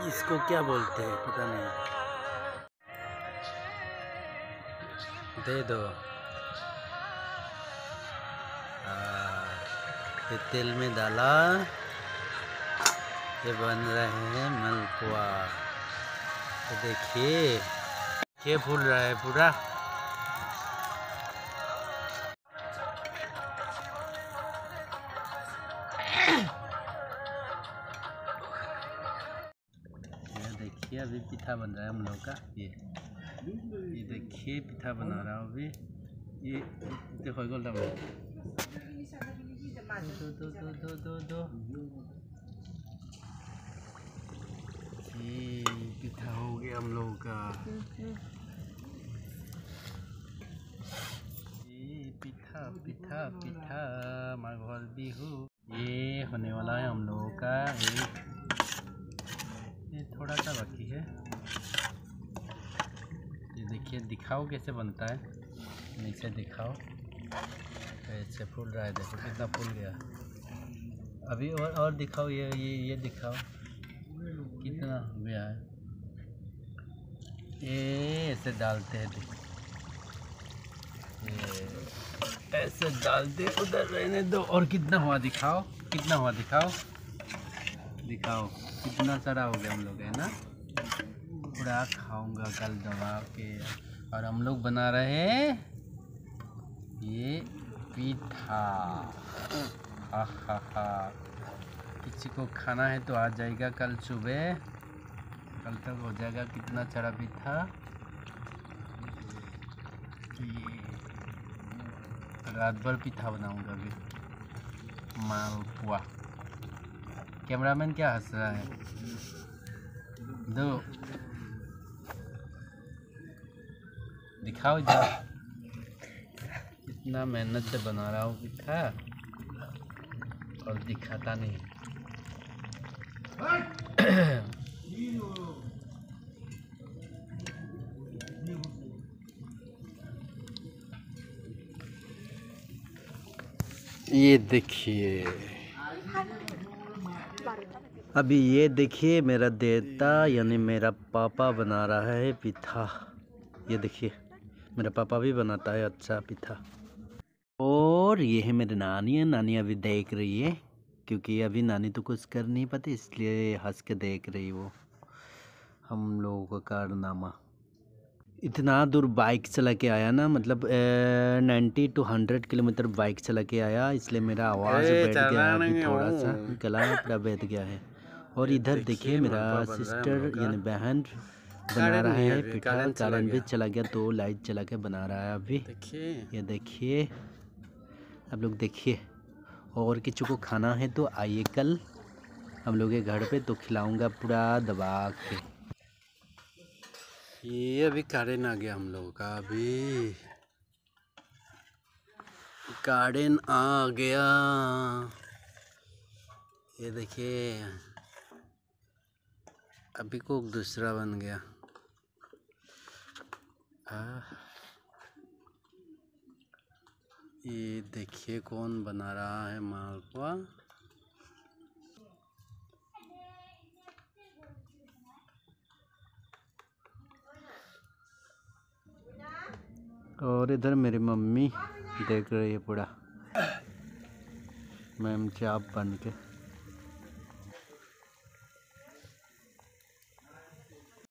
इसको क्या बोलते हैं पता नहीं। दे दो। ये तेल में डाला, ये बन रहे हैं मालपुआ। तो देखिए ये फूल रहा है पूरा। ये देखिए अभी पिठा बन रहा है हम लोग का। ये देखिए पिठा बना रहा हूँ अभी। ये देखो गोल्डन दो ये पिठा हो गया हम लोगों का। ये पिठा पिठा पिठा माघोल बिहू ये होने वाला है हम लोगों का। ये थोड़ा सा बाकी है। ये देखिए दिखाओ कैसे बनता है, नीचे दिखाओ। ऐसे फूल रहा है, देखो कितना फूल गया। अभी और दिखाओ। ये दिखाओ कितना गया है। ये ऐसे डालते हैं, देखो ये ऐसे डालते, उधर रहने दो। और कितना हुआ दिखाओ, कितना हुआ दिखाओ, दिखाओ कितना सारा हो गया हम लोग है ना। पूरा खाऊंगा कल दबा के। और हम लोग बना रहे हैं ये पिठा। हा हा हा। किसी को खाना है तो आ जाएगा कल सुबह, कल तक हो जाएगा कितना सारा पिठा। रात भर पिठा बनाऊंगा अभी मालपुआ। कैमरामैन क्या हंस रहा है? दो दिखाओ इधर। इतना मेहनत से बना रहा हूँ पिठा और दिखाता नहीं। ये देखिए अभी, ये देखिए मेरा देवता यानी मेरा पापा बना रहा है पिठा। ये देखिए मेरा पापा भी बनाता है अच्छा पिठा। और ये है मेरी नानी। नानी अभी देख रही है, क्योंकि अभी नानी तो कुछ कर नहीं पाती, इसलिए हंस के देख रही वो हम लोगों का कारनामा। इतना दूर बाइक चला के आया ना, मतलब 90 to 100 किलोमीटर बाइक चला के आया, इसलिए मेरा आवाज़ बैठ गया अभी, थोड़ा सा गला पूरा बैठ गया है। और इधर देखिए मेरा सिस्टर यानी बहन बना रहा है पिठा। कारण भी चला गया तो लाइट चला के बना रहा है अभी। ये देखिए आप लोग देखिए। और किसी को खाना है तो आइए कल हम लोग के घर पे, तो खिलाऊंगा पूरा दबा के। ये अभी गार्डन आ गया हम लोगों का। अभी गार्डन आ गया, ये देखिए अभी को दूसरा बन गया। ये देखिए कौन बना रहा है मालपुआ। और इधर मेरी मम्मी देख रही है पूरा मैम चाप बन के।